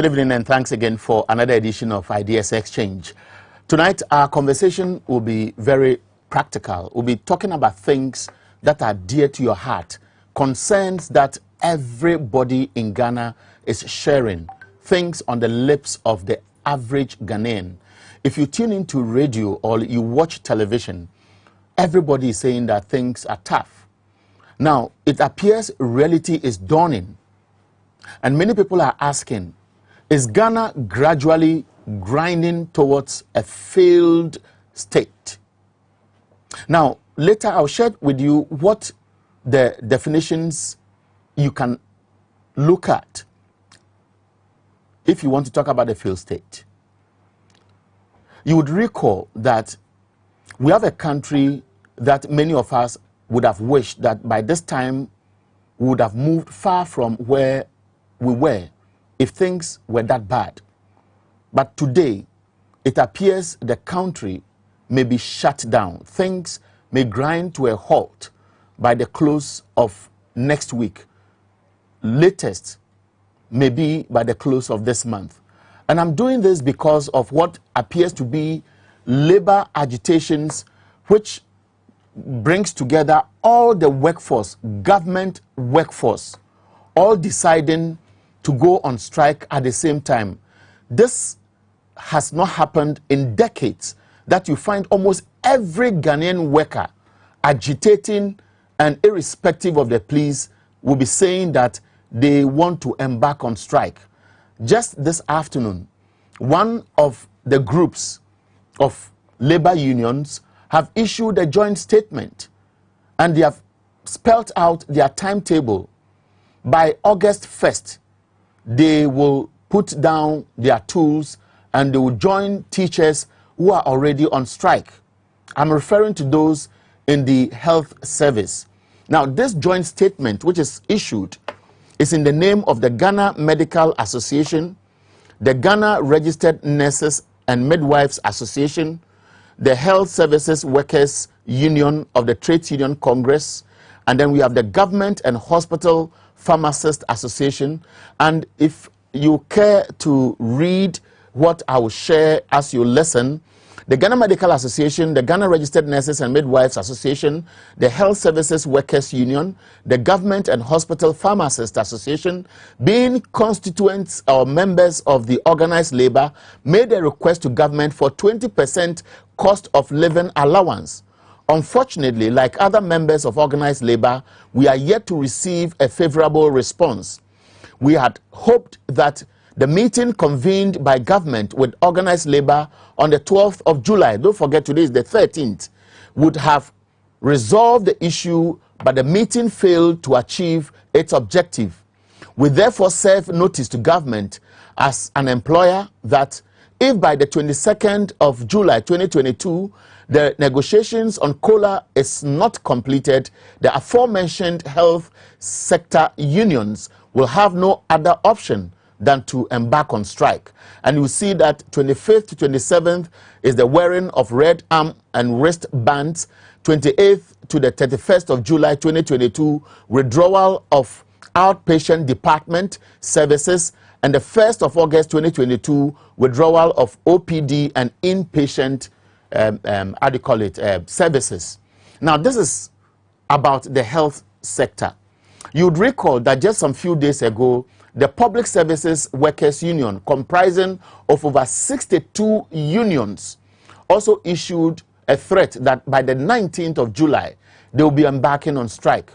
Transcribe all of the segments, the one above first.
Good evening and thanks again for another edition of Ideas Exchange. Tonight our conversation will be very practical. We'll be talking about things that are dear to your heart, concerns that everybody in Ghana is sharing, things on the lips of the average Ghanaian. If you tune into radio or you watch television, everybody is saying that things are tough. Now, it appears reality is dawning, and many people are asking, is Ghana gradually grinding towards a failed state? Now, later I'll share with you what the definitions you can look at if you want to talk about a failed state. You would recall that we have a country that many of us would have wished that by this time we would have moved far from where we were if things were that bad. But today, it appears the country may be shut down. Things may grind to a halt by the close of next week. Latest, maybe by the close of this month. And I'm doing this because of what appears to be labor agitations, which brings together all the workforce, government workforce, all deciding to go on strike at the same time. This has not happened in decades, that you find almost every Ghanaian worker agitating, and irrespective of the pleas, will be saying that they want to embark on strike. Just this afternoon, one of the groups of labor unions have issued a joint statement, and they have spelled out their timetable. By August 1st, they will put down their tools and they will join teachers who are already on strike. I'm referring to those in the health service. Now, this joint statement, which is issued, is in the name of the Ghana Medical Association, the Ghana Registered Nurses and Midwives Association, the Health Services Workers Union of the Trades Union Congress, and then we have the Government and Hospital Pharmacist Association. And if you care to read what I will share as you listen, the Ghana Medical Association, the Ghana Registered Nurses and Midwives Association, the Health Services Workers Union, the Government and Hospital Pharmacist Association, being constituents or members of the organized labor, made a request to government for 20% cost of living allowance. Unfortunately, like other members of organized labor, we are yet to receive a favorable response. We had hoped that the meeting convened by government with organized labor on the 12th of July, don't forget today is the 13th, would have resolved the issue, but the meeting failed to achieve its objective. We therefore serve notice to government as an employer that if by the 22nd of July 2022, the negotiations on COLA is not completed, the aforementioned health sector unions will have no other option than to embark on strike. And you see that 25th to 27th is the wearing of red arm and wrist bands. 28th to the 31st of July 2022, withdrawal of outpatient department services, and the 1st of August 2022, withdrawal of OPD and inpatient services. Now, this is about the health sector. You'd recall that just some few days ago, the Public Services Workers Union, comprising of over 62 unions, also issued a threat that by the 19th of July, they will be embarking on strike.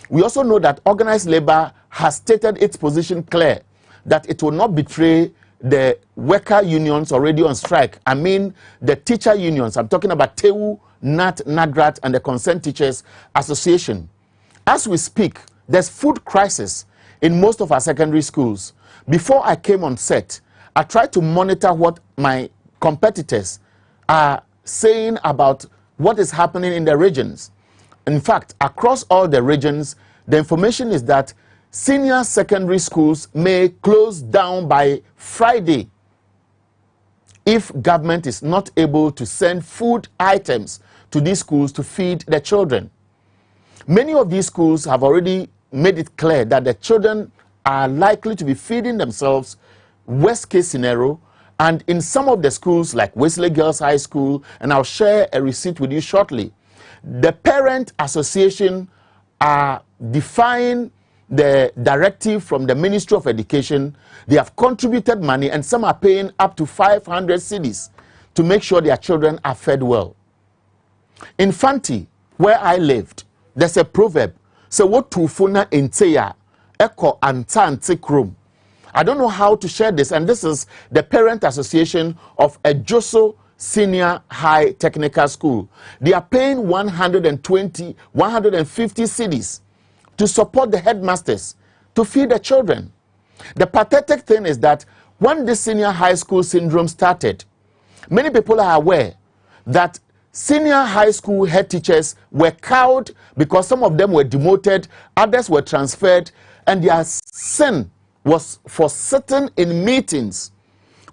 We also know that organized labor has stated its position clear, that it will not betray the worker unions already on strike. I mean the teacher unions. I'm talking about TEU, NAT, NADRAT, and the Concerned Teachers Association. As we speak, there's food crisis in most of our secondary schools. Before I came on set, I tried to monitor what my competitors are saying about what is happening in the regions. In fact, across all the regions, the information is that senior secondary schools may close down by Friday if government is not able to send food items to these schools to feed the children. Many of these schools have already made it clear that the children are likely to be feeding themselves worst case scenario, and in some of the schools like Wesley Girls High School, and I'll share a receipt with you shortly, the parent association are defying the directive from the Ministry of Education. They have contributed money, and some are paying up to 500 cedis to make sure their children are fed well. In Fanti, where I lived, there's a proverb, so what to funa enteya eko antante krum. I don't know how to share this, and this is the parent association of Ejoso Senior High Technical School. They are paying 150 cedis to support the headmasters to feed the children. The pathetic thing is that when the senior high school syndrome started, many people are aware that senior high school head teachers were cowed because some of them were demoted, others were transferred, and their sin was for sitting in meetings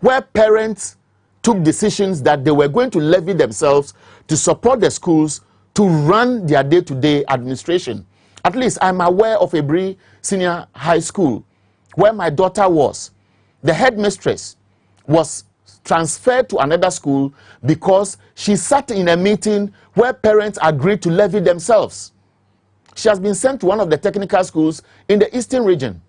where parents took decisions that they were going to levy themselves to support the schools to run their day-to-day administration. At least I'm aware of a Bri Senior High School where my daughter was. The headmistress was transferred to another school because she sat in a meeting where parents agreed to levy themselves. She has been sent to one of the technical schools in the eastern region.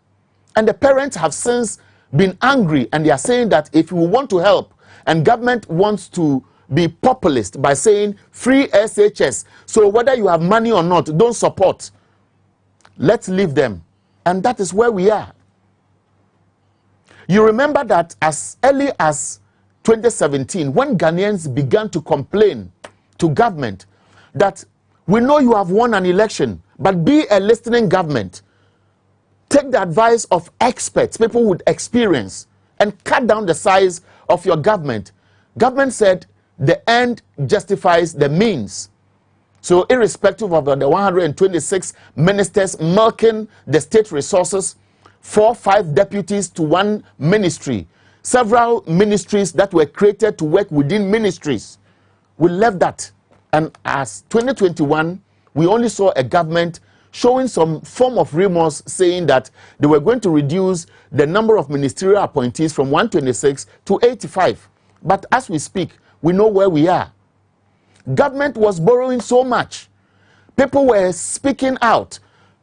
And the parents have since been angry, and they are saying that if we want to help, and government wants to be populist by saying free SHS, so whether you have money or not, don't support. Let's leave them. And that is where we are. You remember that as early as 2017, when Ghanaians began to complain to government that we know you have won an election, but be a listening government. Take the advice of experts, people with experience, and cut down the size of your government. Government said the end justifies the means. So irrespective of the 126 ministers milking the state resources, 4-5 deputies to one ministry, several ministries that were created to work within ministries, we left that. And as 2021, we only saw a government showing some form of remorse, saying that they were going to reduce the number of ministerial appointees from 126 to 85. But as we speak, we know where we are. Government was borrowing so much. People were speaking out.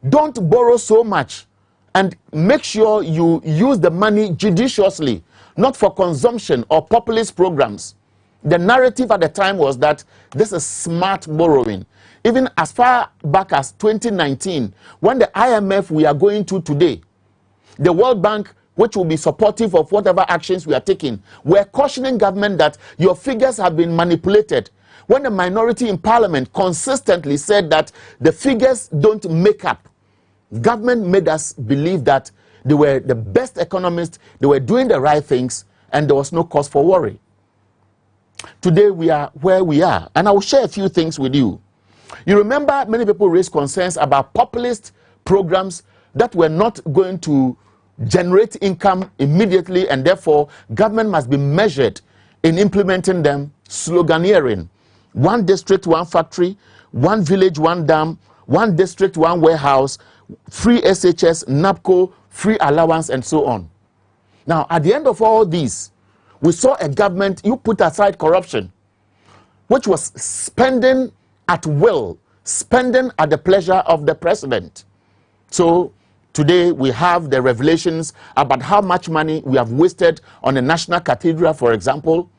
Don't borrow so much, and make sure you use the money judiciously, not for consumption or populist programs. The narrative at the time was that this is smart borrowing. Even as far back as 2019, when the IMF we are going to today, the World Bank, which will be supportive of whatever actions we are taking, we're cautioning government that your figures have been manipulated. When the minority in parliament consistently said that the figures don't make up, government made us believe that they were the best economists, they were doing the right things, and there was no cause for worry. Today we are where we are, and I will share a few things with you. You remember many people raised concerns about populist programs that were not going to generate income immediately, and therefore government must be measured in implementing them. Sloganeering: one district, one factory, one village, one dam, one district, one warehouse, free SHS, NAPCO, free allowance, and so on. Now, at the end of all these, we saw a government, you put aside corruption, which was spending at will, spending at the pleasure of the president. So today we have the revelations about how much money we have wasted on the National Cathedral, for example.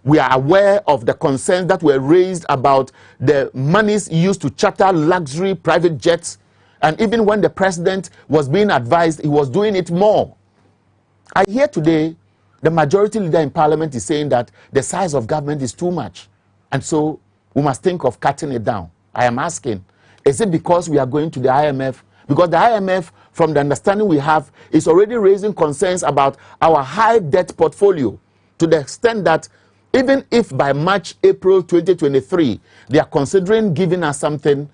We are aware of the concerns that were raised about the monies used to charter luxury private jets. And even when the president was being advised, he was doing it more. I hear today the majority leader in parliament is saying that the size of government is too much, and so we must think of cutting it down. I am asking, is it because we are going to the IMF? Because the IMF, from the understanding we have, is already raising concerns about our high debt portfolio, to the extent that even if by March, April 2023, they are considering giving us something,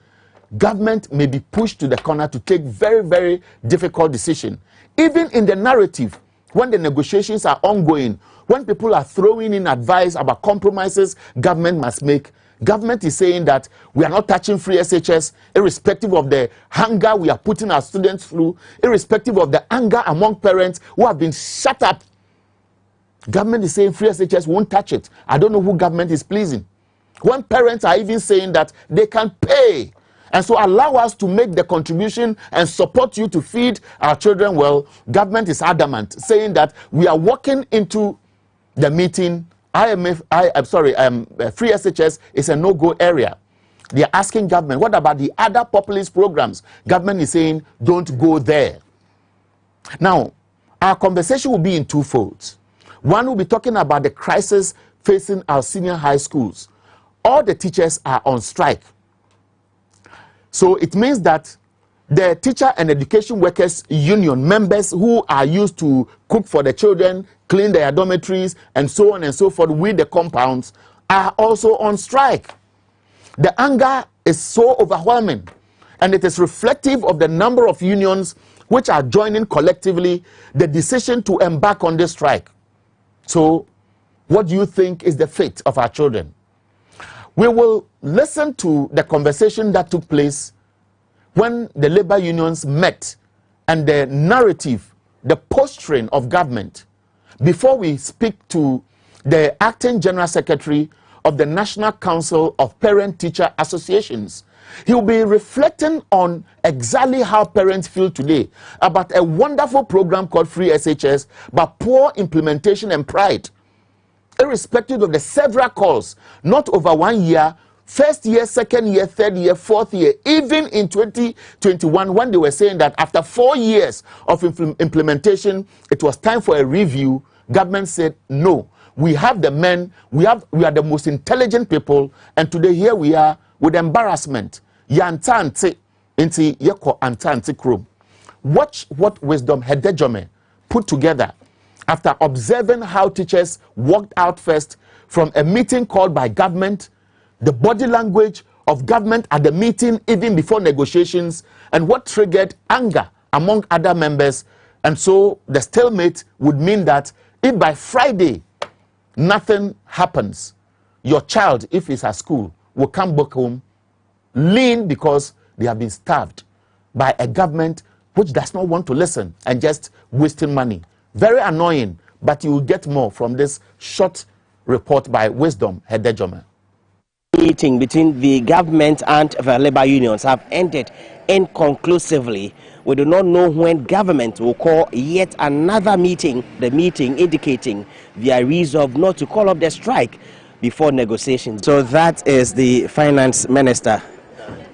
government may be pushed to the corner to take very, very difficult decisions. Even in the narrative, when the negotiations are ongoing, when people are throwing in advice about compromises government must make, government is saying that we are not touching free SHS, irrespective of the hunger we are putting our students through, irrespective of the anger among parents who have been shut up Government is saying free SHS won't touch it. I don't know who government is pleasing. When parents are even saying that they can pay, and so allow us to make the contribution and support you to feed our children well, government is adamant, saying that we are walking into the meeting. Free SHS is a no-go area. They are asking government, what about the other populist programs? Government is saying, don't go there. Now, our conversation will be in two folds. One will be talking about the crisis facing our senior high schools. All the teachers are on strike. So it means that the teacher and education workers union members who are used to cook for the children, clean their dormitories, and so on and so forth with the compounds are also on strike. The anger is so overwhelming, and it is reflective of the number of unions which are joining collectively the decision to embark on this strike. So, what do you think is the fate of our children? We will listen to the conversation that took place when the labor unions met and the narrative, the posturing of government, before we speak to the acting general secretary of the National Council of Parent-Teacher Associations. He will be reflecting on exactly how parents feel today about a wonderful program called Free SHS, but poor implementation and pride. Irrespective of the several calls, not over 1 year, first year, second year, third year, fourth year, even in 2021, when they were saying that after 4 years of implementation, it was time for a review, government said, no, we have the men, we are the most intelligent people, and today here we are with embarrassment. Yantante inti yeko antante krum. Watch what Wisdom Hedejome put together after observing how teachers walked out first from a meeting called by government, the body language of government at the meeting even before negotiations, and what triggered anger among other members. And so the stalemate would mean that if by Friday nothing happens, your child, if he's at school, will come back home lean because they have been starved by a government which does not want to listen and just wasting money. Very annoying, but you will get more from this short report by Wisdom Hedejome. Meeting between the government and the labor unions have ended inconclusively. We do not know when government will call yet another meeting, the meeting indicating their resolve not to call up the strike before negotiations. So that is the finance minister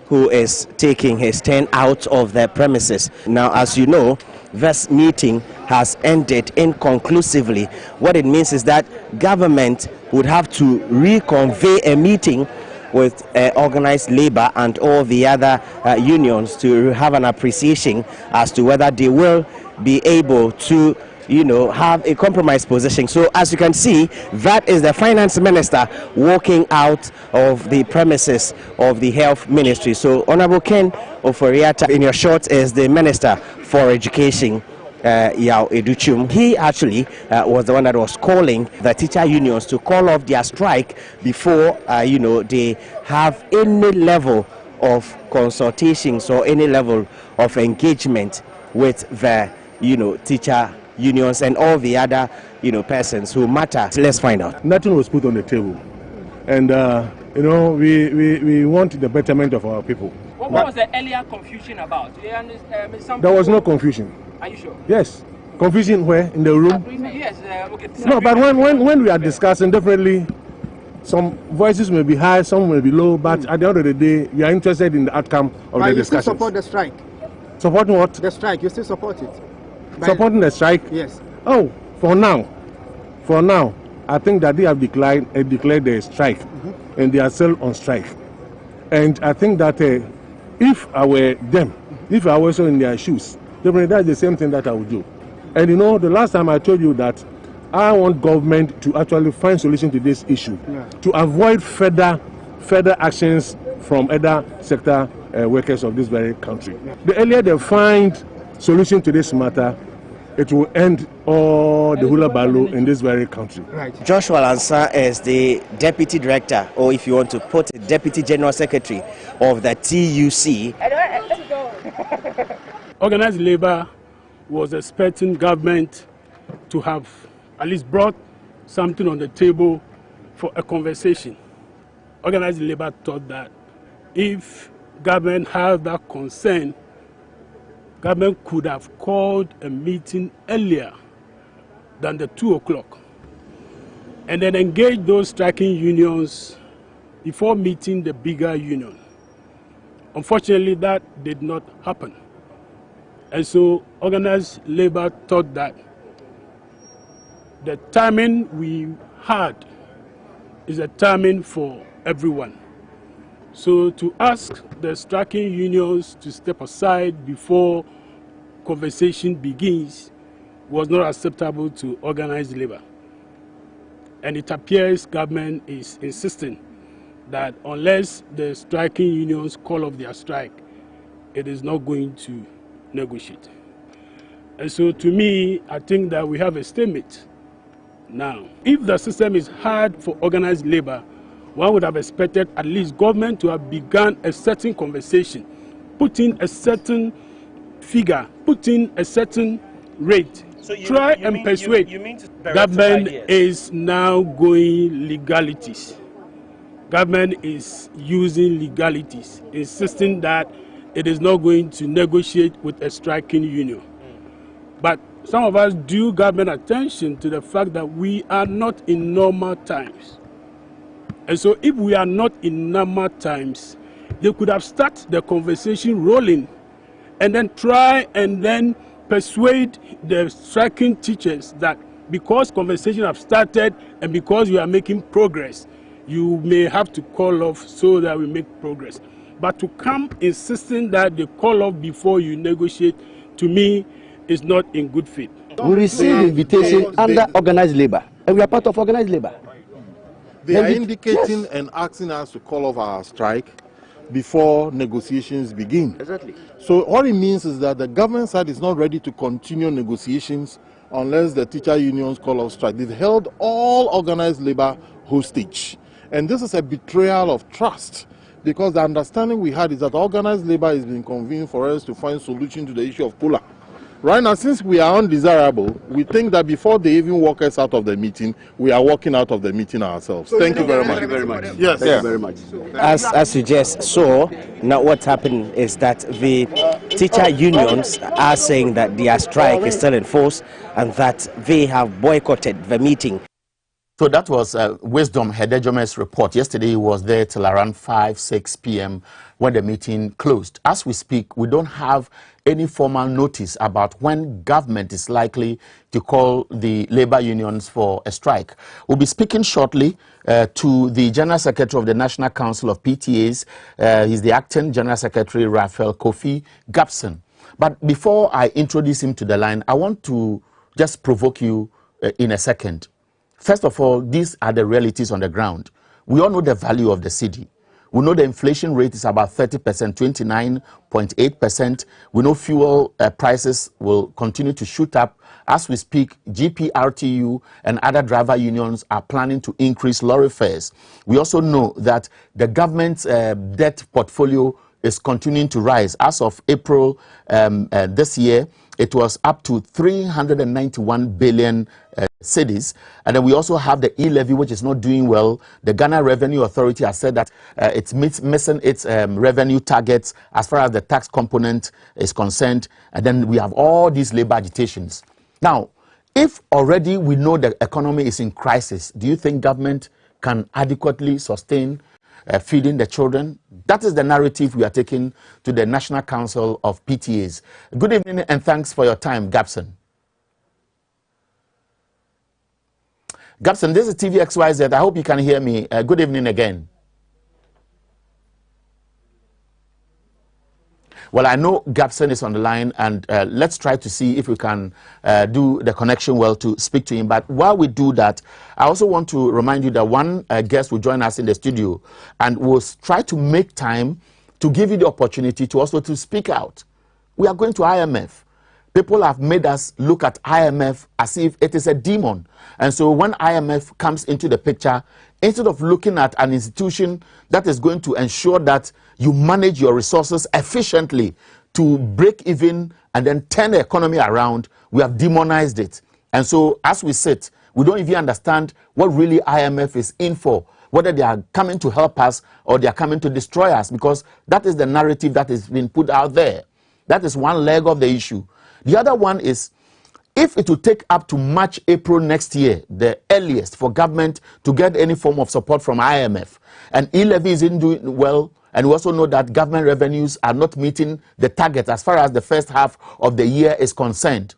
who is taking his turn out of the premises. Now, as you know, this meeting has ended inconclusively. What it means is that government would have to reconvene a meeting with organized labor and all the other unions to have an appreciation as to whether they will be able to, you know, have a compromise position. So as you can see, that is the finance minister walking out of the premises of the health ministry. So Honorable Ken Oforiatta, in your short, is the minister for education. Yao Educhum. He actually was the one that was calling the teacher unions to call off their strike before you know, they have any level of consultations or any level of engagement with the, you know, teacher unions and all the other, you know, persons who matter. Let's find out. Nothing was put on the table, and you know, we want the betterment of our people. What was the earlier confusion about? There was no confusion. Are you sure? Yes. Confusion where? In the room? Yes. Okay. No, but when we are discussing, definitely some voices may be high, some may be low, but at the end of the day, we are interested in the outcome of the discussion. You still support the strike? Supporting what? The strike. You still support it? Supporting the strike? Yes. Oh, for now, I think that they have declared the strike, and they are still on strike. And I think that if I were them, if I was in their shoes, definitely that's the same thing that I would do. And you know, the last time I told you that I want government to actually find solution to this issue, to avoid further actions from other sector workers of this very country. The earlier they find solution to this matter, it will end all the hula baloo in this very country. Right. Joshua Lansa is the deputy director, or if you want to put it, deputy general secretary of the TUC. Organized labor was expecting government to have at least brought something on the table for a conversation. Organized labor thought that if government has that concern, government could have called a meeting earlier than the 2 o'clock and then engage those striking unions before meeting the bigger union. Unfortunately, that did not happen. And so organized labor thought that the timing we had is a timing for everyone. So to ask the striking unions to step aside before conversation begins was not acceptable to organized labor. And it appears government is insisting that unless the striking unions call off their strike, it is not going to negotiate. And so to me, I think that we have a stalemate now. If the system is hard for organized labor, one would have expected at least government to have begun a certain conversation, putting a certain figure, putting a certain rate. So try and persuade. Government is now going legalities. Government is using legalities, insisting that it is not going to negotiate with a striking union. But some of us do government attention to the fact that we are not in normal times. And so if we are not in normal times, they could have started the conversation rolling and then try and then persuade the striking teachers that because conversation have started and because you are making progress, you may have to call off so that we make progress. But to come insisting that they call off before you negotiate, to me, is not in good faith. We receive invitation under organized labor, and we are part of organized labor. They are indicating and asking us to call off our strike before negotiations begin. Exactly. So what it means is that the government side is not ready to continue negotiations unless the teacher unions call off strike. They've held all organized labor hostage. And this is a betrayal of trust, because the understanding we had is that organized labor is being convened for us to find solution to the issue of cola. Right now, since we are undesirable, we think that before they even walk us out of the meeting, we are walking out of the meeting ourselves. Thank you very much. Thank you very much. Yes. Thank you very much. As you just saw, now what's happening is that the teacher unions are saying that their strike is still in force and that they have boycotted the meeting. So that was Wisdom Hedejome's report. Yesterday he was there till around 5-6 p.m. when the meeting closed. As we speak, we don't have any formal notice about when government is likely to call the labor unions for a strike. We'll be speaking shortly to the General Secretary of the National Council of PTAs. He's the acting General Secretary, Raphael Kofi Gabson. But before I introduce him to the line, I want to just provoke you in a second. First of all, these are the realities on the ground. We all know the value of the cedi. We know the inflation rate is about 30%, 29.8%. We know fuel prices will continue to shoot up. As we speak, GPRTU and other driver unions are planning to increase lorry fares. We also know that the government's debt portfolio is continuing to rise. As of April this year, it was up to 391 billion cedis. And then we also have the e-levy, which is not doing well. The Ghana Revenue Authority has said that it's missing its revenue targets as far as the tax component is concerned. And then we have all these labor agitations. Now, if already we know the economy is in crisis, do you think government can adequately sustain feeding the children? That is the narrative we are taking to the National Council of PTAs. Good evening and thanks for your time, Gabson. Gabson, this is TVXYZ. I hope you can hear me. Good evening again. Well, I know Gabson is on the line, and let's try to see if we can do the connection well to speak to him. But while we do that, I also want to remind you that one guest will join us in the studio, and we'll try to make time to give you the opportunity to also to speak out. We are going to IMF. People have made us look at IMF as if it is a demon. And so when IMF comes into the picture, instead of looking at an institution that is going to ensure that you manage your resources efficiently to break even and then turn the economy around, we have demonized it. And so as we sit, We don't even understand what really IMF is in for, whether they are coming to help us or they are coming to destroy us, because that is the narrative that is being put out there. That is one leg of the issue. The other one is, if it will take up to March, April next year, the earliest for government to get any form of support from IMF, and e-levy isn't doing well, and we also know that government revenues are not meeting the target as far as the first half of the year is concerned,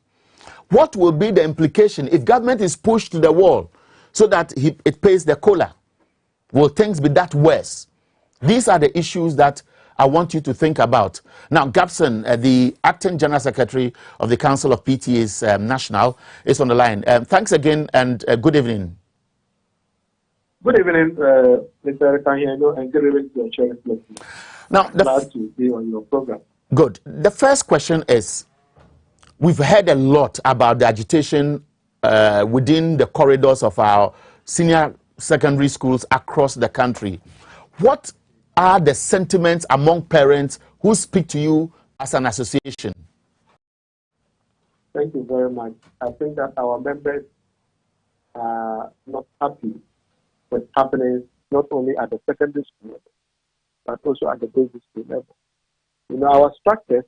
what will be the implication if government is pushed to the wall so that it pays the cola? Will things be that worse? These are the issues that I want you to think about. Now, Gabson, the Acting General Secretary of the Council of PTAs National, is on the line. Thanks again, and good evening. Good evening, Mr. Ahianyo, and good evening to your chairman. Now, glad to be on your program. Good. The first question is, we've heard a lot about the agitation within the corridors of our senior secondary schools across the country. What are the sentiments among parents who speak to you as an association? Thank you very much. I think that our members are not happy with happening not only at the secondary school level, but also at the basic school level. You know, our structure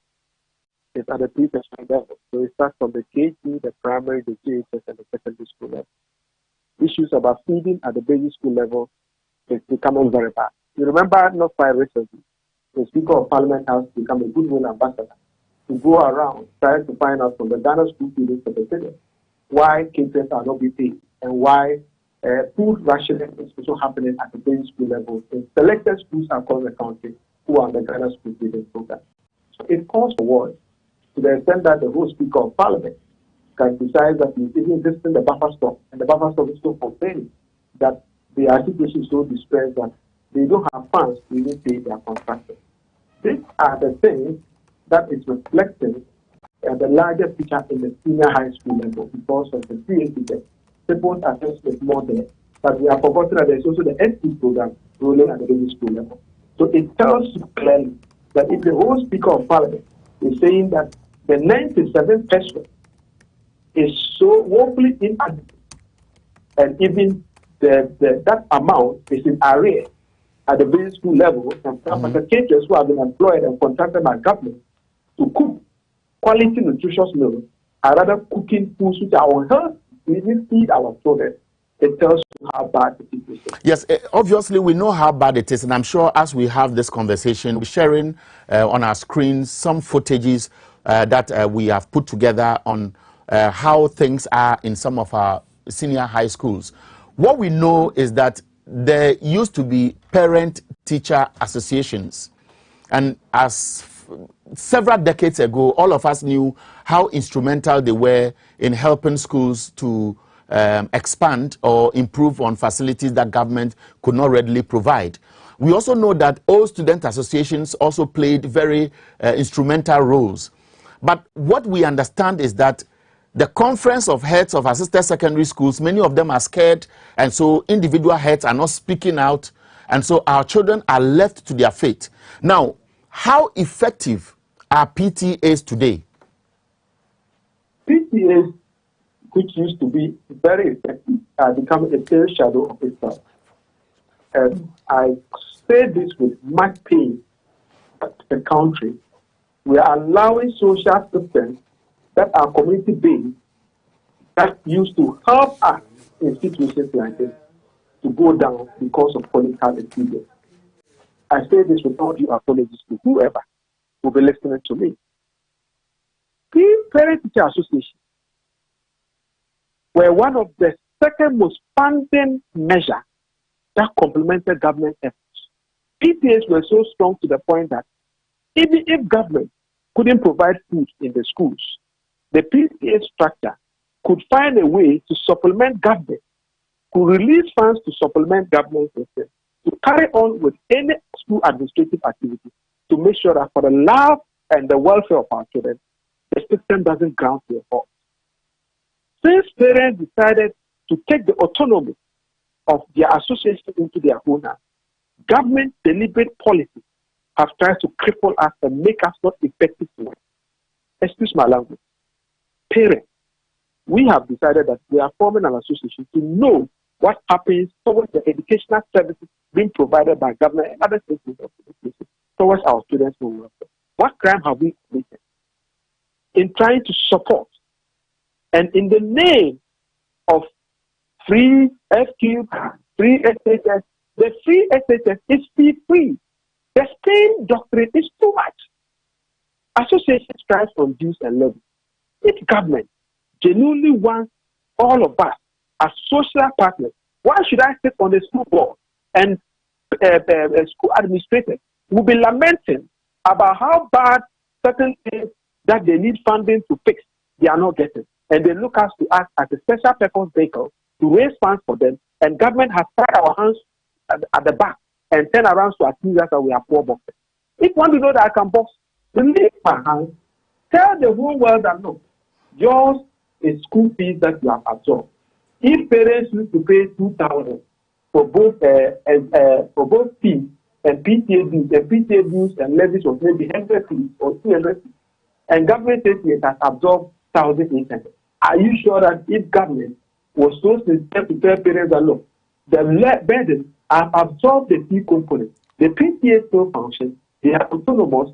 is at the pre-tertiary level. So we start from the KG, the primary, the JHS, and the secondary school level. Issues about feeding at the basic school level is becoming very bad. You remember not quite recently, the Speaker of Parliament has become a goodwill ambassador to go around trying to find out from the Ghana school feeding secretariat why caterers are not being paid and why food rationing is also happening at the basic school level in selected schools across the country who are on the Ghana school feeding program. So it calls for words to the extent that the whole Speaker of Parliament can decide that he's even visiting the buffer stock, and the buffer stock is so complaining that the situation is so distressed that they don't have funds to even pay their contractors. These are the things that is reflecting the larger picture in the senior high school level because of the CAC. People's assessment more there, but we have forgotten that there's also the ST program rolling at the basic school level. So it tells you clearly that if the whole Speaker of Parliament is saying that the 97 pesos is so woefully inadequate, and even that amount is in arrears at the basic school level, and the teachers who have been employed and contracted by government to cook quality nutritious meals are rather cooking foods which are unhealthy. We need to feed our children. It tells you how bad the situation is. Yes, obviously we know how bad it is, and I'm sure as we have this conversation, we're sharing on our screens some footages that we have put together on how things are in some of our senior high schools. What we know is that there used to be parent-teacher associations, and as several decades ago, all of us knew how instrumental they were in helping schools to expand or improve on facilities that government could not readily provide. We also know that all student associations also played very instrumental roles. But what we understand is that the conference of heads of assisted secondary schools, many of them are scared, and so individual heads are not speaking out, and so our children are left to their fate. Now, how effective are PTAs today? PTAs, which used to be very effective, are becoming a pale shadow of itself. I say this with much pain at the country. We are allowing social systems that are community-based, that used to help us in situations like this, to go down because of political experience. I say this with all due apologies to whoever will be listening to me. Parent-teacher associations were one of the second most funding measures that complemented government efforts. PTAs were so strong to the point that even if government couldn't provide food in the schools, the PTA structure could find a way to supplement government, could release funds to supplement government system, to carry on with any school administrative activity to make sure that for the love and the welfare of our children, the system doesn't ground to a halt. Since parents decided to take the autonomy of their association into their own hands, government deliberate policies have tried to cripple us and make us not effective to work. Excuse my language. Parents we have decided that we are forming an association to know what happens towards the educational services being provided by government and other stakeholders towards our students who work. What crime have we committed in trying to support and in the name of free FQ, free SHS, the free SHS is free. The same doctrine is too much. Association strives on dues and levies. If government genuinely wants all of us as social partners, why should I sit on the school board and school administrators will be lamenting about how bad certain things that they need funding to fix, they are not getting. And they look us to us as a special purpose vehicle to raise funds for them, and government has tied our hands at the back and turn around to accuse us that we are poor boxers. If one to know that I can box, release my hands, tell the whole world that no, yours is school fees that you have absorbed. If parents used to pay 2,000 for both fees and PTA dues and levies was maybe 100 fees or 200 fees, and government says it has absorbed 1,800. Are you sure that if government was so sincere to tell parents that look, the burden have absorbed the fee component, the PTA still function, they are autonomous,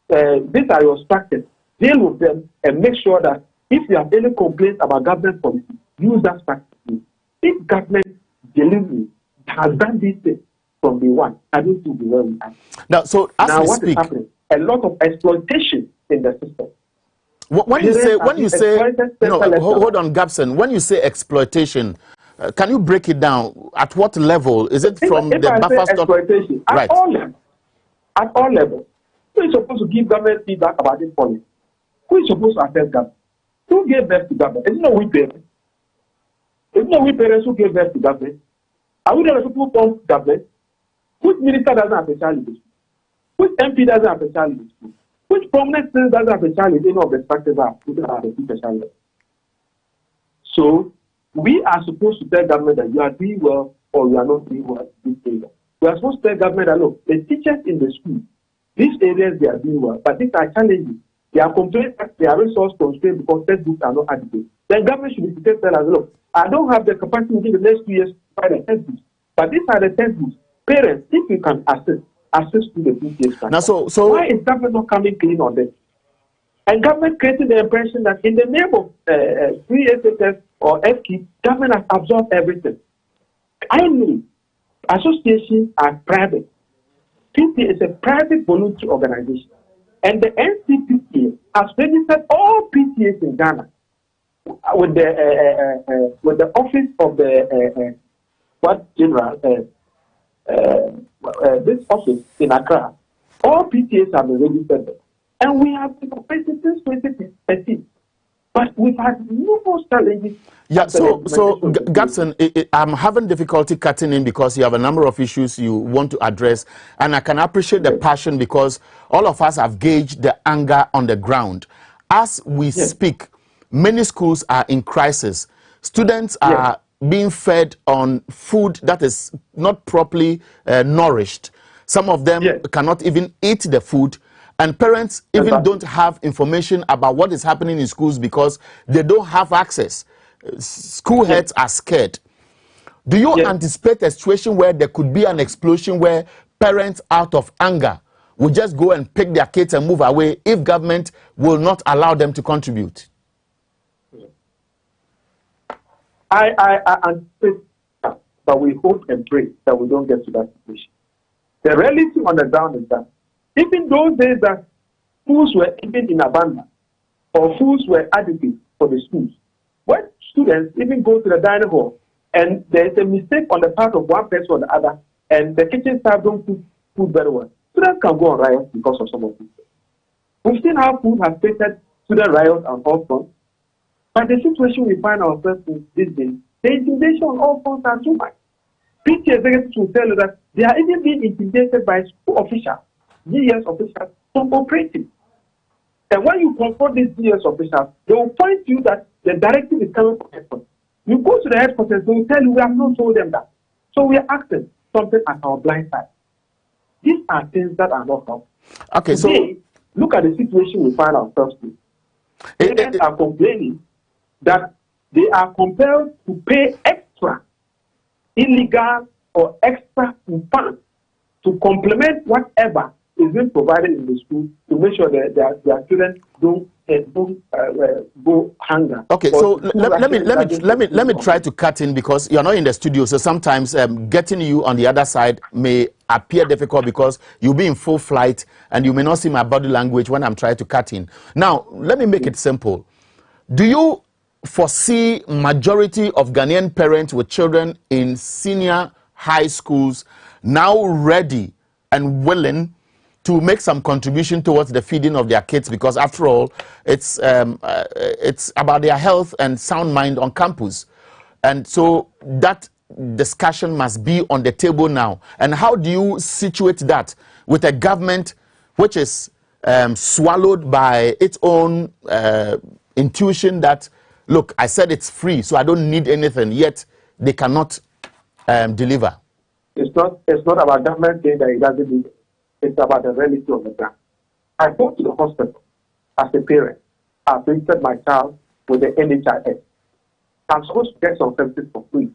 these are your structures, deal with them and make sure that if you have any complaints about government policy, use that structure. If government delivery has done these things from day one, I don't think where we are. Now, so as now, we what speak, is happening? A lot of exploitation in the system. When you say, no, hold on, Gabson. When you say exploitation, can you break it down? At what level? Is it from the buffer stock? Exploitation, right. At all levels. Who is supposed to give government feedback about this policy? Who is supposed to assess government? Who gave birth to government? Is it not we parents? Is it not we parents who gave birth to government? Are we the people who form government? Which minister doesn't have a child in the school? Which MP doesn't have a child in the school? Which prominent citizen doesn't have a child in any of the structures that have a teacher child? So, we are supposed to tell government that you are doing well or you are not doing well in this area. We are supposed to tell government that look, the teachers in the school, these areas they are doing well, but these are challenges. They are complaining that they are resource constrained because textbooks are not adequate. Then government should be prepared to tell us, look, I don't have the capacity within the next 2 years to buy the textbooks, but these are the textbooks. Parents, if you can assist to the PTA. Now, so why is government not coming clean on this? And government creating the impression that in the name of free SHS or FK, government has absorbed everything. I know associations are private. PTA is a private voluntary organization. And the NCPTA has registered all PTAs in Ghana with the office of the this office in Accra. All PTAs have been registered there. And we have been operating since 2013. But we've had numerous challenges. Yeah, so Gabson, I'm having difficulty cutting in because you have a number of issues you want to address. And I can appreciate the passion because all of us have gauged the anger on the ground. As we speak, many schools are in crisis. Students are being fed on food that is not properly nourished. Some of them cannot even eat the food. And parents even don't have information about what is happening in schools because they don't have access. School heads are scared. Do you anticipate a situation where there could be an explosion where parents, out of anger, will just go and pick their kids and move away if government will not allow them to contribute? I anticipate that, but we hope and pray that we don't get to that situation. The reality on the ground is that even those days that foods were even in abundance or foods were adequate for the schools, when students even go to the dining hall and there is a mistake on the part of one person or the other and the kitchen staff don't cook food very well, students can go on riot because of some of this. We've seen how food has created student riots on all fronts, but the situation we find ourselves in these days, the intimidation on all fronts are too much. PTA executives will tell you that they are even being intimidated by school officials, GS officials, from operating. And when you confront these GS officials, they will point to you that the directive is coming from headquarters. You go to the headquarters, they will tell you we have not told them that. So we are acting something at our blind side. These are things that are not helpful. Okay, today, look at the situation we find ourselves in. Parents are complaining that they are compelled to pay extra, illegal or extra funds to complement whatever is being provided in the school to make sure that their children don't go hunger. Okay, so let me try to cut in, because you're not in the studio, so sometimes getting you on the other side may appear difficult because you'll be in full flight and you may not see my body language when I'm trying to cut in. Now, let me make it simple. Do you foresee majority of Ghanaian parents with children in senior high schools now ready and willing to make some contribution towards the feeding of their kids? Because after all, it's about their health and sound mind on campus. And so that discussion must be on the table now. And how do you situate that with a government which is swallowed by its own intuition that, look, I said it's free, so I don't need anything, yet they cannot deliver? It's not about government saying that it doesn't need it. It's about the reality of the ground. I go to the hospital as a parent. I visited my child with the NHIS. I'm supposed to get some services for free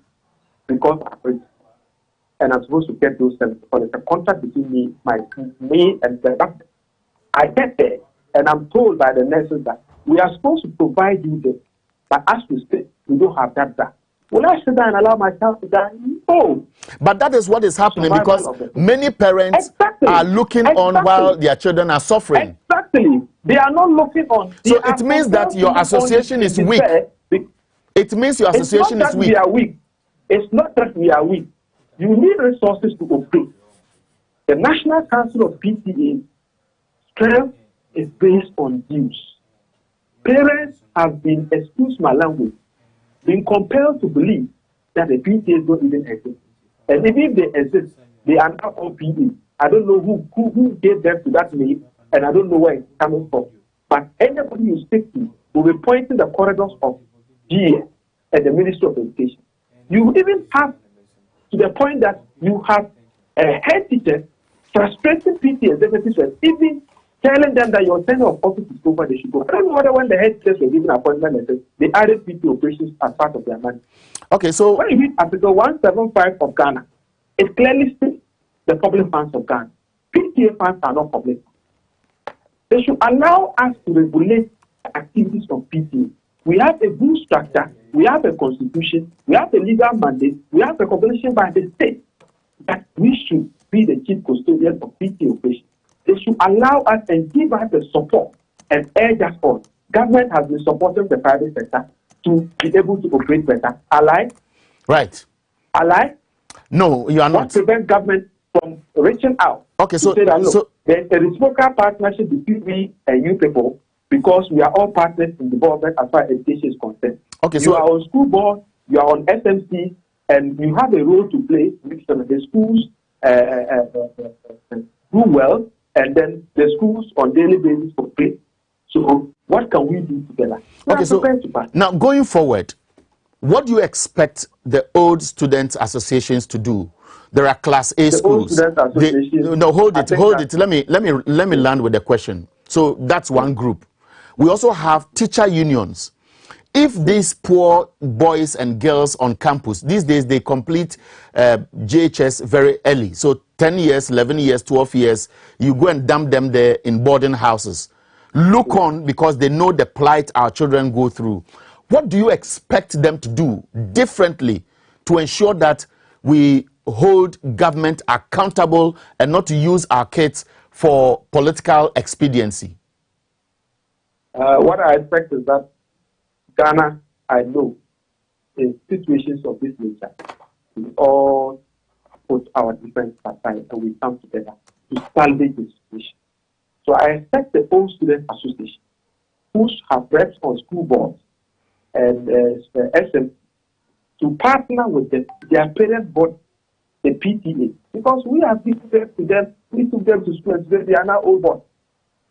because I'm rich. And I'm supposed to get those services. But there's a contract between me and the doctor. I get there and I'm told by the nurses that we are supposed to provide you this. But as we speak, we don't have that. Will I sit down and allow myself to die? No. But that is what is happening, because many parents are looking on while their children are suffering. Exactly. They are not looking on. So it means that your association is weak. It means your association is weak. We are weak. It's not that we are weak. You need resources to operate. The National Council of PTA strength is based on dues. Parents have been, excuse my language, been compelled to believe that the PTAs don't even exist. And even if they exist, they are not all PTA. I don't know who gave them to that name, and I don't know where it's coming from. But anybody you speak to will be pointing the corridors of GS and the Ministry of Education. You even have to the point that you have a head teacher frustrating PTA executives and even telling them that your tenure of office is over, they should go. I don't know whether when the head teachers were given appointment letters, they added PTA operations as part of their money. Okay, so when you read Article 175 of Ghana, it clearly states the public funds of Ghana. PTA funds are not public. They should allow us to regulate the activities of PTA. We have a good structure, we have a constitution, we have a legal mandate, we have recognition by the state that we should be the chief custodian of PTA operations. They should allow us and give us the support and urge us on. Government has been supporting the private sector to be able to operate better. Ally? Right. Ally? No, you are not. What prevents government from reaching out? Okay, so, say that, look, there's a reciprocal partnership between we and you people, because we are all partners in development as far as education is concerned. Okay, you are on school board, you are on SMC, and you have a role to play with the schools do well, and then the schools on daily basis for free. So what can we do together? Okay, so now going forward, what do you expect the old students associations to do? There are Class A schools. No, hold it. Let me land with the question. So that's one group. We also have teacher unions. If these poor boys and girls on campus, these days they complete JHS very early. So 10 years, 11 years, 12 years, you go and dump them there in boarding houses. Look on because they know the plight our children go through. What do you expect them to do differently to ensure that we hold government accountable and not to use our kids for political expediency? What I expect is that Ghana, I know, in situations of this nature, we all put our differences aside and we come together to salvage the situation. So I expect the old student association, who have reps on school boards and SM, to partner with their parent board, the PTA, because we have given them to them, we took them to school and they are now old boards.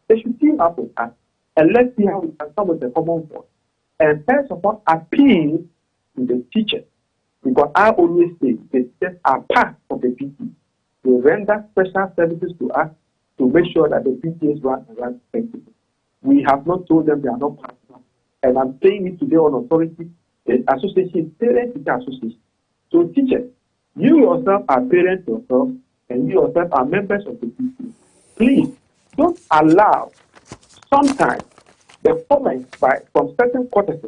They should team up with us and let's see how we can come with a common board. And first of all, appeal to the teachers, because I always say the teachers are part of the PTA. They render special services to us to make sure that the PTAs run effectively. We have not told them they are not partners. And I'm saying it today on authority, association, parent-teacher association. So teachers, you yourself are parents yourself, and you yourself are members of the PTA. Please don't allow sometimes the comments from certain quarters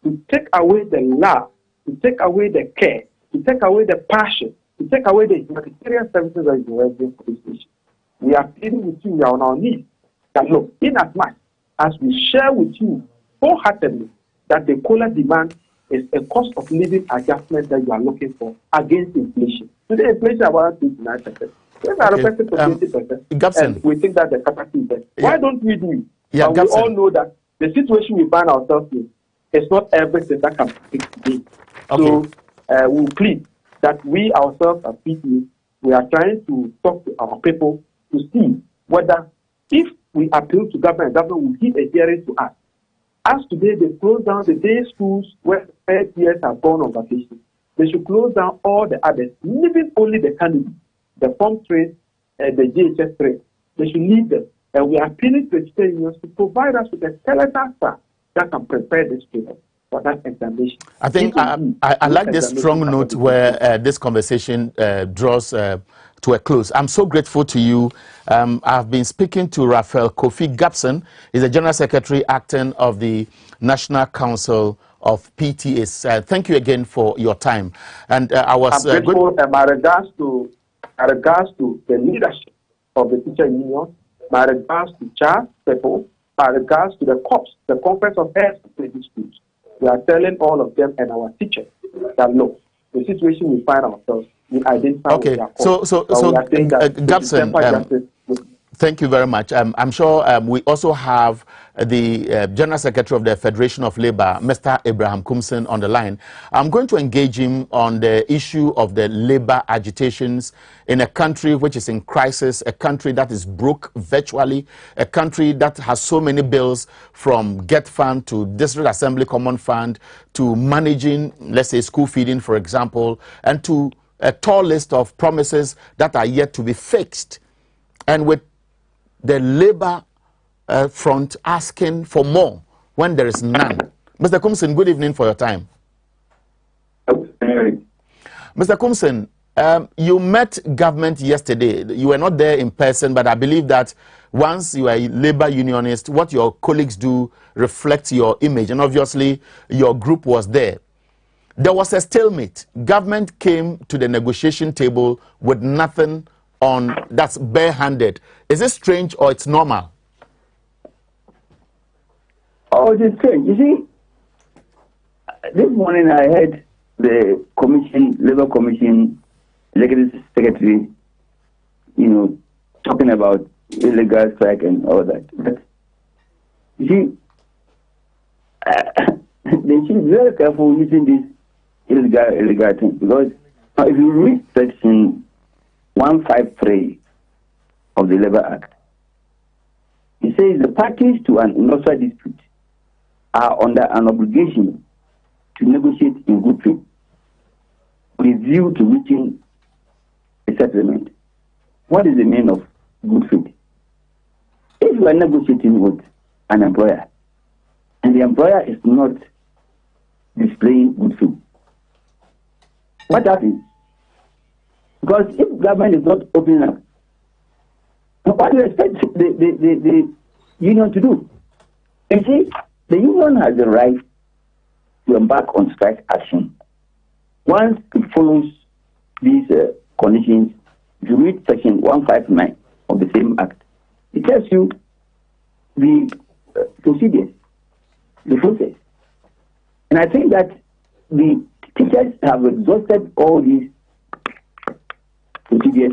to take away the love, to take away the care, to take away the passion, to take away the humanitarian services that you are doing for this nation. We are pleading with you, we are on our knees. That look, in as much as we share with you wholeheartedly that the cola demand is a cost of living adjustment that you are looking for against inflation. Today, inflation is about 29%. We are requesting for 20%. And we think that the capacity is there. Why don't we do it? Yeah, we all know that the situation we find ourselves in is not everything that can be fixed today. So we plead that we ourselves as PTA, we are trying to talk to our people to see whether if we appeal to government will give a hearing to us. As today they close down the day schools where 8 years have gone on vacation, they should close down all the others, leaving only the candidates, the Form 3, the JHS 3. They should leave them. And we are appealing to the state unions to provide us with a skeleton staff that can prepare this people for that examination. I think I like this strong note where this conversation draws to a close. I'm so grateful to you. I've been speaking to Raphael Kofi Gabson. He's the General Secretary acting of the National Council of PTAs. Thank you again for your time. And I was grateful. My regards to the leadership of the teacher union, my regards to Charles people, my regards to the COPS, the Conference of Heads of Public Schools. We are telling all of them and our teachers that look, the situation we find ourselves, we identify with their Gabson, thank you very much. I'm sure we also have the General Secretary of the Federation of Labour, Mr. Abraham Kumson, on the line. I'm going to engage him on the issue of the labour agitations in a country which is in crisis, a country that is broke virtually, a country that has so many bills from Get Fund to District Assembly Common Fund to managing, let's say, school feeding, for example, and to a tall list of promises that are yet to be fixed. And with the labour front asking for more when there is none. Mr. Kumson, good evening for your time. Mr. Kumson, you met government yesterday. You were not there in person, but I believe that once you are a labour unionist, what your colleagues do reflects your image, and obviously your group was there. There was a stalemate. Government came to the negotiation table with nothing on, that's barehanded. Is it strange or it's normal? Oh, it's strange. You see, this morning I heard the commission, Labour Commission, Executive Secretary, talking about illegal strike and all that. But you see, they should be very careful using this illegal thing, because if you read section 153 of the Labour Act, it says the parties to an industrial dispute are under an obligation to negotiate in good faith with view to reaching a settlement. What is the meaning of good faith? If you are negotiating with an employer and the employer is not displaying good faith, what happens? Because if government is not opening up, what do you expect the union to do? You see, the union has the right to embark on strike action. Once it follows these conditions, if you read section 159 of the same act, it tells you the procedures, the process. And I think that the teachers have exhausted all these procedures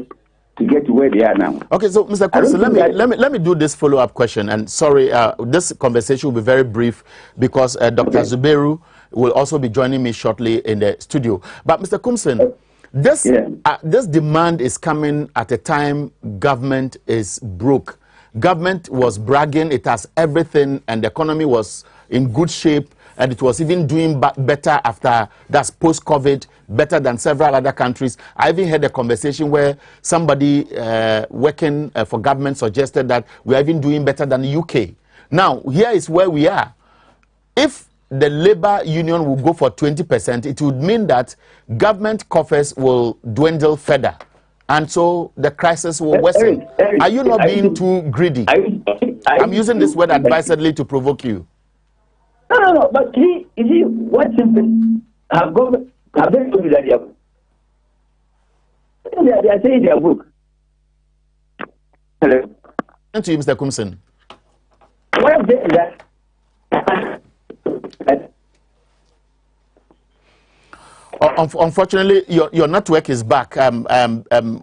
to get to where they are now. Okay, so Mr. Kumson, let me do this follow-up question. And sorry, this conversation will be very brief because Dr. Zubairu will also be joining me shortly in the studio. But Mr. Kumson, this demand is coming at a time government is broke. Government was bragging it has everything and the economy was in good shape, and it was even doing better after that's post-COVID, better than several other countries. I even had a conversation where somebody working for government suggested that we are even doing better than the UK. Now, here is where we are. If the labor union will go for 20%, it would mean that government coffers will dwindle further. And so the crisis will worsen. Eric, are you not being too greedy? I'm using this word advisedly to provoke you. No. But you see, what simple have they told you that they are saying their book? Hello. Thank you, Mr. Kumsin. What I'm saying is that. Unfortunately, your network is back. We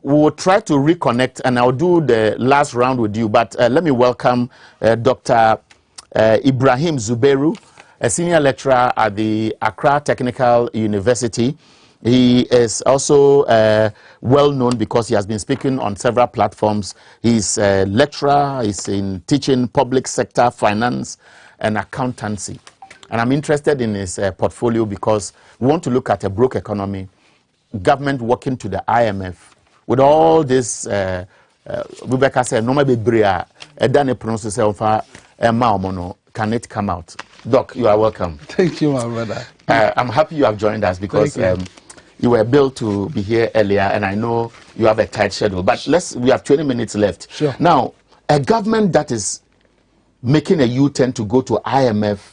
will try to reconnect, and I'll do the last round with you. But let me welcome Dr. Ibrahim Zubairu, a senior lecturer at the Accra Technical University. He is also well known because he has been speaking on several platforms. He's a lecturer, he's in teaching public sector, finance, and accountancy. And I'm interested in his portfolio because we want to look at a broke economy, government working to the IMF, with all this, Rebecca said, no maybe bria, can it come out? Doc, you are welcome. Thank you, my brother. I'm happy you have joined us because you were billed to be here earlier, and I know you have a tight schedule. But we have 20 minutes left. Sure. Now, a government that is making a U-turn to go to IMF,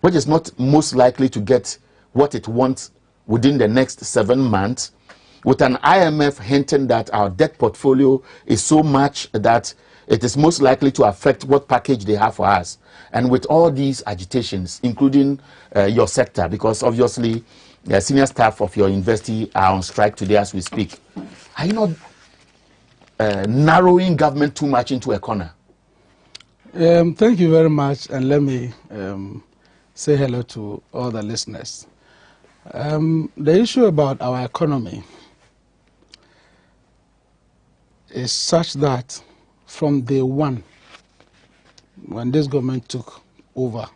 which is not most likely to get what it wants within the next 7 months, with an IMF hinting that our debt portfolio is so much that it is most likely to affect what package they have for us. And with all these agitations, including your sector, because obviously the senior staff of your university are on strike today as we speak, are you not narrowing government too much into a corner? Thank you very much, and let me say hello to all the listeners. The issue about our economy is such that from day one, when this government took over,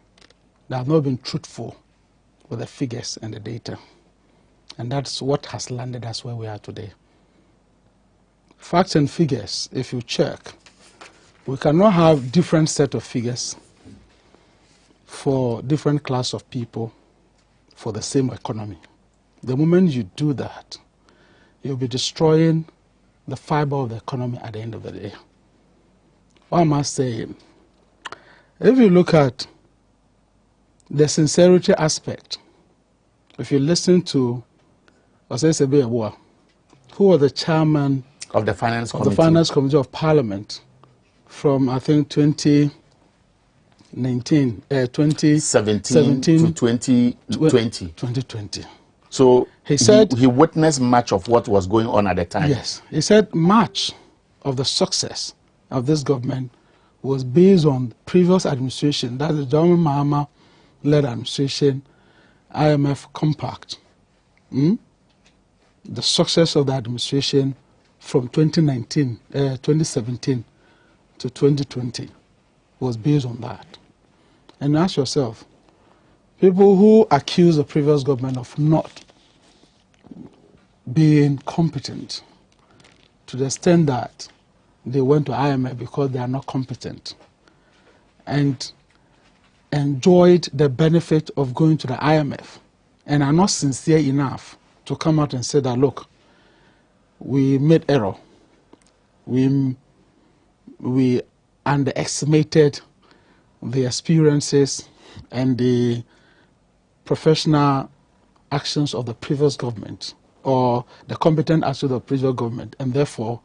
they have not been truthful with the figures and the data. And that's what has landed us where we are today. Facts and figures, if you check, we cannot have different set of figures for different class of people for the same economy. The moment you do that, you'll be destroying the fiber of the economy at the end of the day. What am I saying? If you look at the sincerity aspect, if you listen to Osei, who was the chairman of the Finance Committee, of Parliament from, I think, 2017 to 2020. So he said he witnessed much of what was going on at the time. Yes, he said much of the success of this government was based on previous administration, that is John Mahama-led administration, IMF Compact. The success of the administration from 2017 to 2020 was based on that. And ask yourself, people who accuse the previous government of not being competent to the extent that they went to IMF because they are not competent and enjoyed the benefit of going to the IMF and are not sincere enough to come out and say that, look, we made error. We underestimated the experiences and the professional actions of the previous government or the competent actions of the previous government, and therefore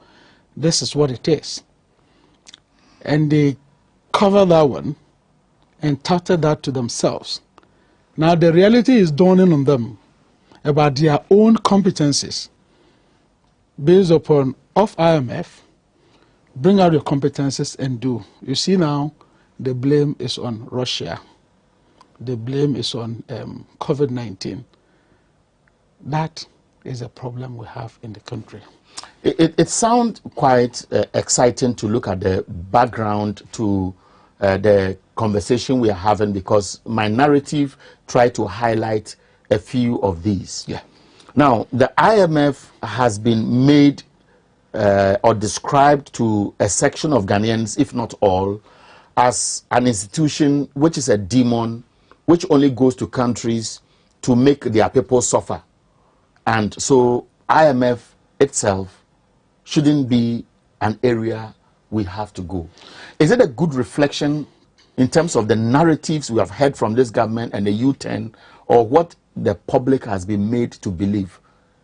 this is what it is. And they cover that one and touted that to themselves. Now the reality is dawning on them about their own competencies based upon off IMF, bring out your competencies and do. You see now, the blame is on Russia. The blame is on COVID-19. That is a problem we have in the country. It sounds quite exciting to look at the background to the conversation we are having, because my narrative tried to highlight a few of these. Yeah. Now, the IMF has been made or described to a section of Ghanaians, if not all, as an institution which is a demon which only goes to countries to make their people suffer. And so IMF itself shouldn't be an area we have to go. Is it a good reflection in terms of the narratives we have heard from this government and the U10, or what the public has been made to believe?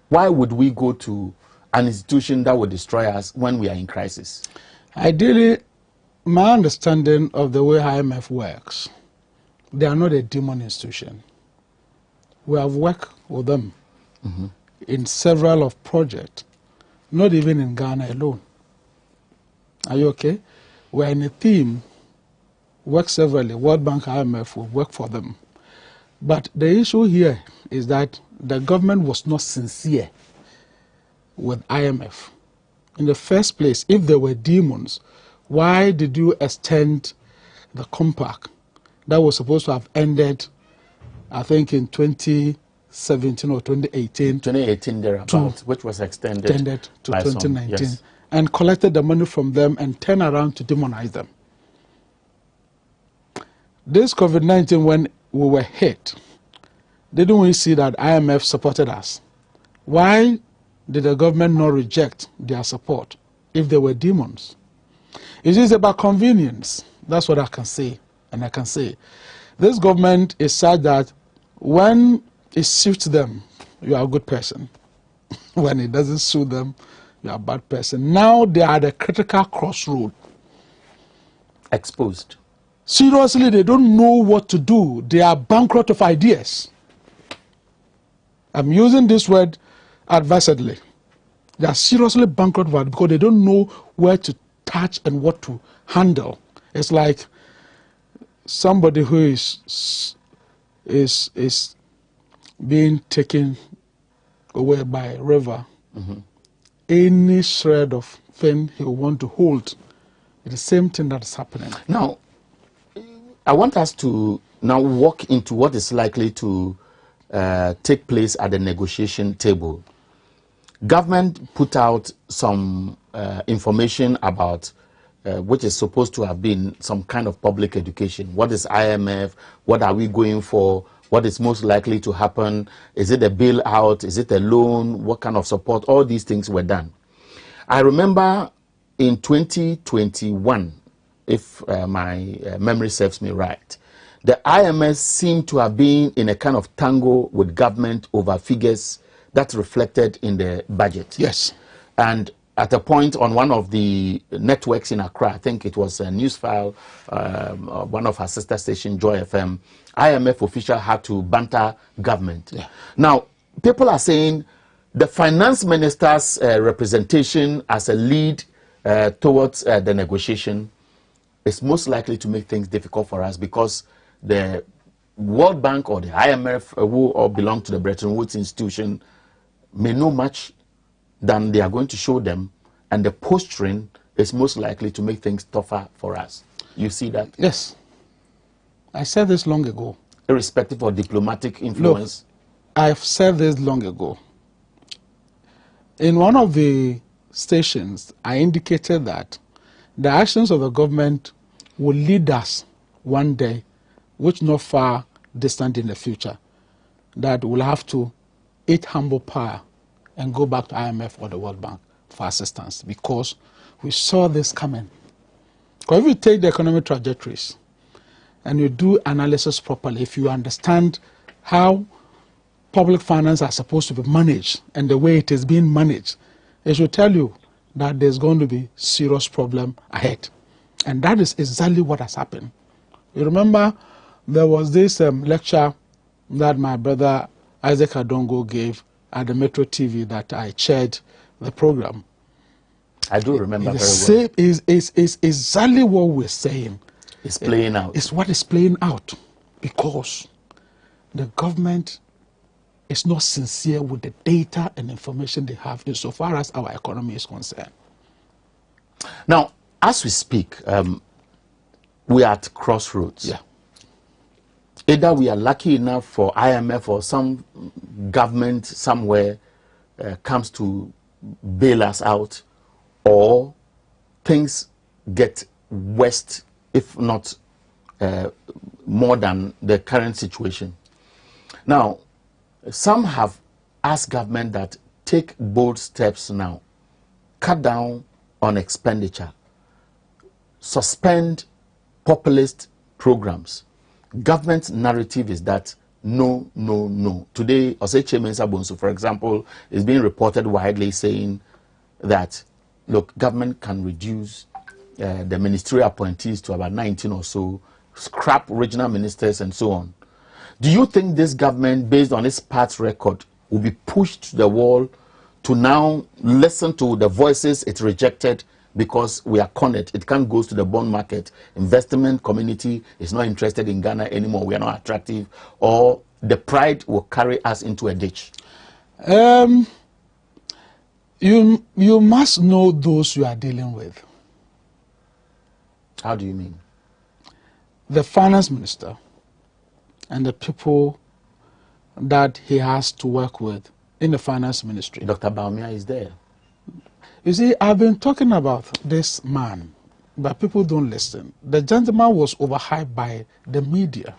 Why would we go to an institution that would destroy us when we are in crisis? Ideally, my understanding of the way IMF works, they are not a demon institution. We have worked with them in several of projects, not even in Ghana alone. Are you okay? We're in a team, work severally, World Bank, IMF will work for them. But the issue here is that the government was not sincere with IMF. In the first place, if there were demons, why did you extend the compact that was supposed to have ended, I think, in 2017 or 2018? 2018 thereabouts, which was extended to by 2019, some, yes. and collected the money from them and turned around to demonize them. This COVID-19, when we were hit, didn't we see that IMF supported us? Why did the government not reject their support if they were demons? It is about convenience. That's what I can say. And I can say, this government is such that when it suits them, you are a good person. When it doesn't suit them, you are a bad person. Now they are at a critical crossroad. Exposed. Seriously, they don't know what to do. They are bankrupt of ideas. I'm using this word advisedly. They are seriously bankrupt of ideas because they don't know where to touch and what to handle. It's like somebody who is being taken away by a river. Any shred of thing he will want to hold, it's the same thing that is happening. Now, I want us to now walk into what is likely to take place at the negotiation table. Government put out some information about which is supposed to have been some kind of public education. What is IMF? What are we going for? What is most likely to happen? Is it a bailout? Is it a loan? What kind of support? All these things were done. I remember in 2021, if my memory serves me right, the IMF seemed to have been in a kind of tango with government over figures that reflected in the budget. Yes. And at a point on one of the networks in Accra, I think it was a news file, one of our sister station, Joy FM, IMF official had to banter government. Yeah. Now, people are saying the finance minister's representation as a lead towards the negotiation is most likely to make things difficult for us because the World Bank or the IMF, who all belong to the Bretton Woods institution, may know much than they are going to show them, and the posturing is most likely to make things tougher for us. You see that? Yes. I said this long ago. Irrespective of diplomatic influence. Look, I've said this long ago. In one of the stations, I indicated that the actions of the government will lead us one day, which not far distant in the future, that we'll have to eat humble pie and go back to IMF or the World Bank for assistance because we saw this coming. Because if you take the economic trajectories and you do analysis properly, if you understand how public finance are supposed to be managed and the way it is being managed, it should tell you that there's going to be serious problem ahead. And that is exactly what has happened. You remember there was this lecture that my brother Isaac Adongo gave at the Metro TV that I chaired the program. I do remember very well. Is exactly what we're saying. It's playing out. It's what is playing out because the government is not sincere with the data and information they have insofar as our economy is concerned. Now, as we speak, we are at crossroads. Yeah. Either we are lucky enough for IMF or some government somewhere comes to bail us out, or things get worse, if not more than the current situation. Now, some have asked government that take bold steps now, cut down on expenditure, suspend populist programs. Government's narrative is that no, no, no. Today, Oseche Mensah Bonsu, for example, is being reported widely saying that, look, government can reduce the ministerial appointees to about 19 or so, scrap regional ministers and so on. Do you think this government, based on its past record, will be pushed to the wall to now listen to the voices it rejected because we are cornered? It can't go to the bond market. Investment community is not interested in Ghana anymore. We are not attractive. Or the pride will carry us into a ditch? You must know those you are dealing with. How do you mean? The finance minister and the people that he has to work with in the finance ministry. Dr. Baumia is there. You see, I've been talking about this man, but people don't listen. The gentleman was overhyped by the media.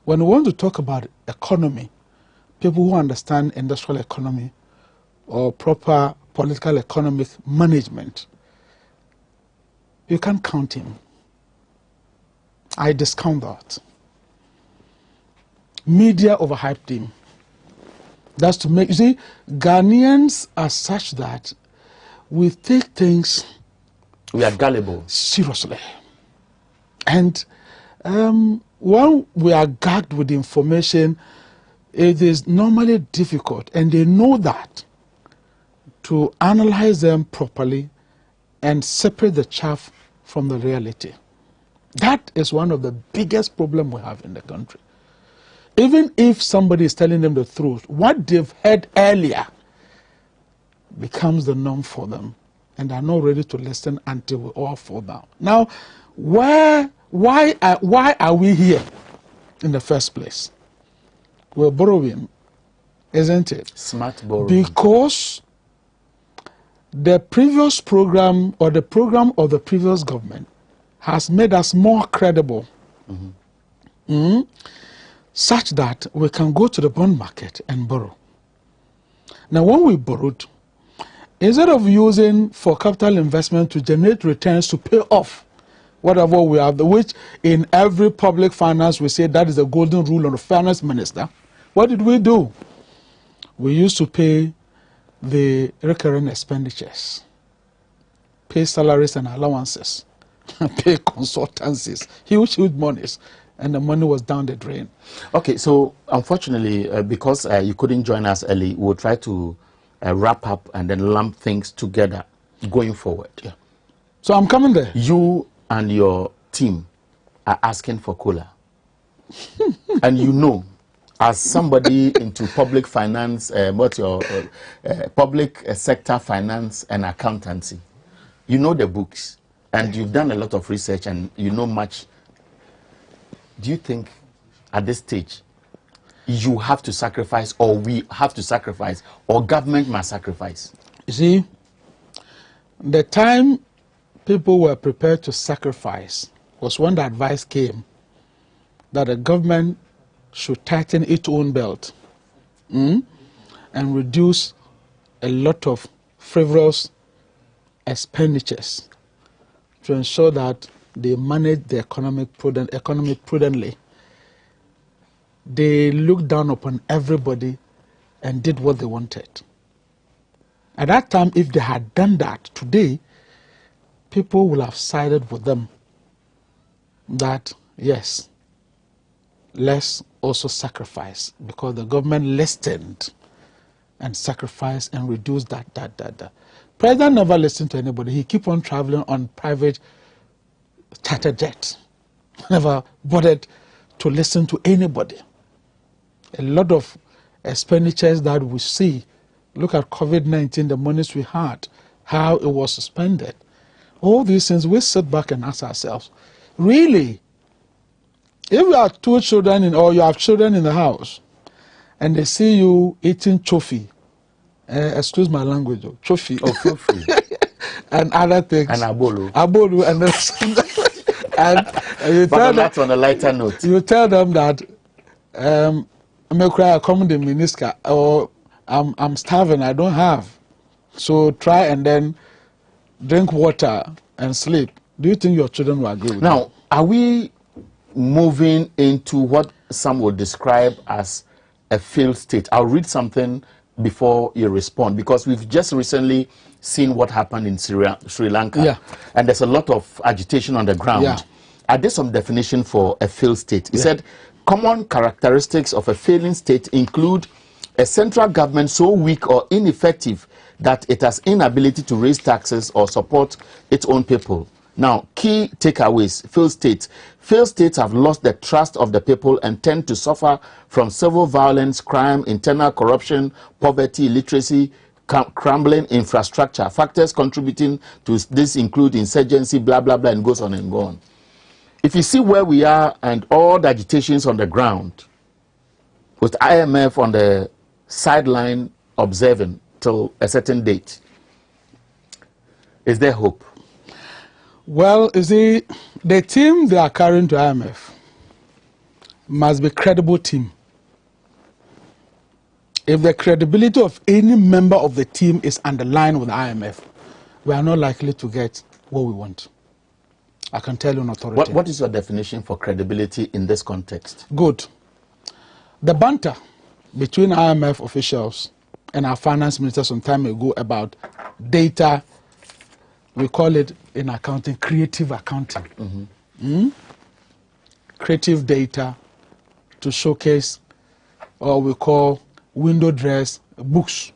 When we want to talk about economy, people who understand industrial economy or proper political economic management, you can't count him. I discount that. Media overhyped him. That's to make, you see, Ghanaians are such that we take things... We are gullible. Seriously. And when we are gagged with information, it is normally difficult, and they know that, to analyze them properly and separate the chaff from the reality. That is one of the biggest problems we have in the country. Even if somebody is telling them the truth, what they've heard earlier becomes the norm for them, and they're not ready to listen until we all fall down. Now, why are we here in the first place? We're borrowing, isn't it? Smart borrowing. Because the previous program, or the program of the previous government, has made us more credible. Such that we can go to the bond market and borrow. Now, when we borrowed, instead of using for capital investment to generate returns to pay off whatever we have, which in every public finance we say that is the golden rule of the finance minister, what did we do? We used to pay the recurrent expenditures, pay salaries and allowances, pay consultancies, huge monies. And the money was down the drain. Okay, so unfortunately, because you couldn't join us early, we'll try to wrap up and then lump things together going forward. Yeah. So I'm coming there. You and your team are asking for cola. And you know, as somebody into public finance, what's your public sector finance and accountancy, you know the books, and you've done a lot of research and you know much. Do you think at this stage you have to sacrifice, or we have to sacrifice, or government must sacrifice? You see, the time people were prepared to sacrifice was when the advice came that the government should tighten its own belt and reduce a lot of frivolous expenditures to ensure that they manage the economy prudently. They looked down upon everybody and did what they wanted. At that time, if they had done that today, people will have sided with them that, yes, let's also sacrifice, because the government listened and sacrificed and reduced that. President never listened to anybody. He keep on traveling on private charter jet, never bothered to listen to anybody. A lot of expenditures that we see, look at COVID-19, the monies we had, how it was suspended. All these things, we sit back and ask ourselves, really, if you have two children or you have children in the house and they see you eating chofi, excuse my language, chofi. Oh, feel free. And other things. And abolu. Abolu and But that's on a lighter note. You tell them that I'm cry come the minister, or I'm starving, I don't have. So try and then drink water and sleep. Do you think your children will agree with you? Now, are we moving into what some would describe as a failed state? I'll read something before you respond, because we've just recently seen what happened in Sri Lanka. Yeah. And there's a lot of agitation on the ground. Yeah. Are there some definition for a failed state? He said, common characteristics of a failing state include a central government so weak or ineffective that it has inability to raise taxes or support its own people. Now, key takeaways: failed states. Failed states have lost the trust of the people and tend to suffer from civil violence, crime, internal corruption, poverty, illiteracy, crumbling infrastructure. Factors contributing to this include insurgency, blah, blah, blah, and goes on and go on. If you see where we are and all the agitations on the ground, with IMF on the sideline observing till a certain date, is there hope? Well, you see, the team they are carrying to IMF must be a credible team. If the credibility of any member of the team is underlined with IMF, we are not likely to get what we want. I can tell you an authority. What is your definition for credibility in this context? Good. The banter between IMF officials and our finance minister some time ago about data, we call it in accounting creative accounting. Creative data to showcase, or we call window dress books.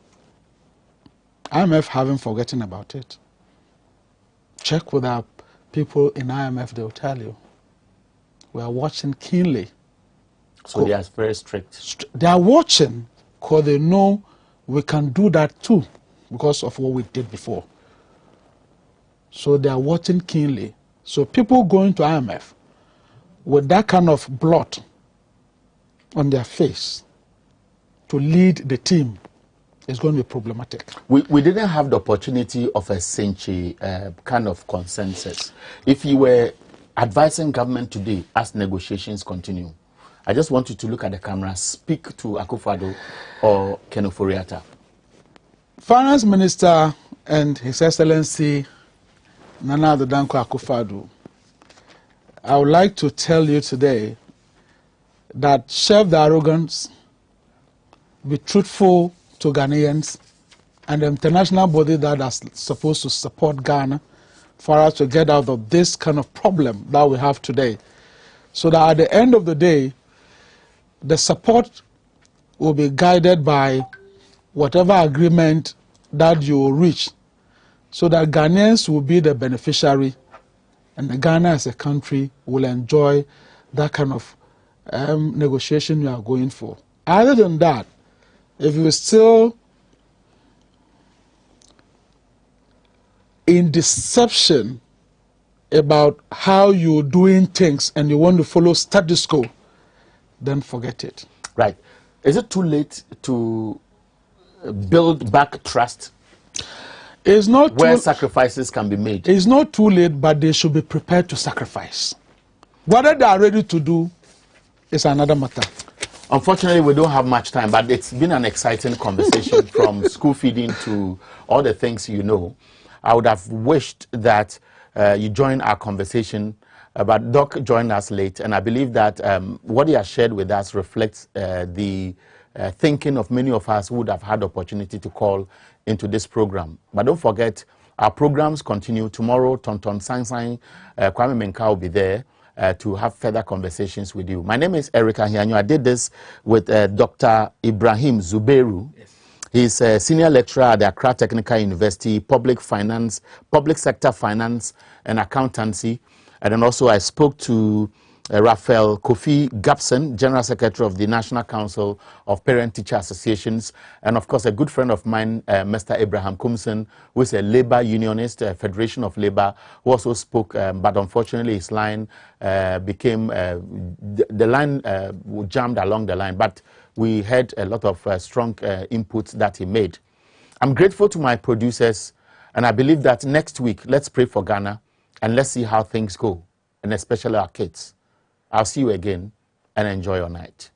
IMF haven't forgotten about it. Check with our people in IMF, they'll tell you. We are watching keenly. So they are very strict. They are watching because they know we can do that too because of what we did before. So they are watching keenly. So people going to IMF with that kind of blood on their face to lead the team is going to be problematic. We didn't have the opportunity of a century kind of consensus. If you were advising government today as negotiations continue, I just want you to look at the camera, speak to Akufo-Addo or Ken Ofori-Atta. Finance Minister and His Excellency Nana Addo Dankwa Akufo-Addo, I would like to tell you today that share the arrogance, be truthful to Ghanaians and the international body that is supposed to support Ghana for us to get out of this kind of problem that we have today. So that at the end of the day, the support will be guided by whatever agreement that you will reach, so that Ghanaians will be the beneficiary and Ghana as a country will enjoy that kind of negotiation you are going for. Other than that, if you are still in deception about how you're doing things and you want to follow status quo, then forget it. Right. Is it too late to build back trust? It's not where sacrifices can be made. It's not too late, but they should be prepared to sacrifice. Whether they are ready to do is another matter. Unfortunately, we don't have much time, but it's been an exciting conversation from school feeding to all the things you know. I would have wished that you join our conversation, but Doc joined us late, and I believe that what he has shared with us reflects the thinking of many of us who would have had the opportunity to call into this program. But don't forget, our programs continue. Tomorrow, Tonton Sangsang, Kwame Menka will be there to have further conversations with you. My name is Eric Ahianyo. I did this with Dr. Ibrahim Zubeiru. Yes. He's a senior lecturer at the Accra Technical University, public sector finance and accountancy. And then also I spoke to Raphael Kofi Gapson, General Secretary of the National Council of Parent-Teacher Associations, and of course a good friend of mine, Mr. Abraham Kumson, who is a labor unionist, Federation of Labor, who also spoke, but unfortunately his line became, the line jammed along the line, but we had a lot of strong inputs that he made. I'm grateful to my producers, and I believe that next week, let's pray for Ghana, and let's see how things go. and especially our kids. I'll see you again and enjoy your night.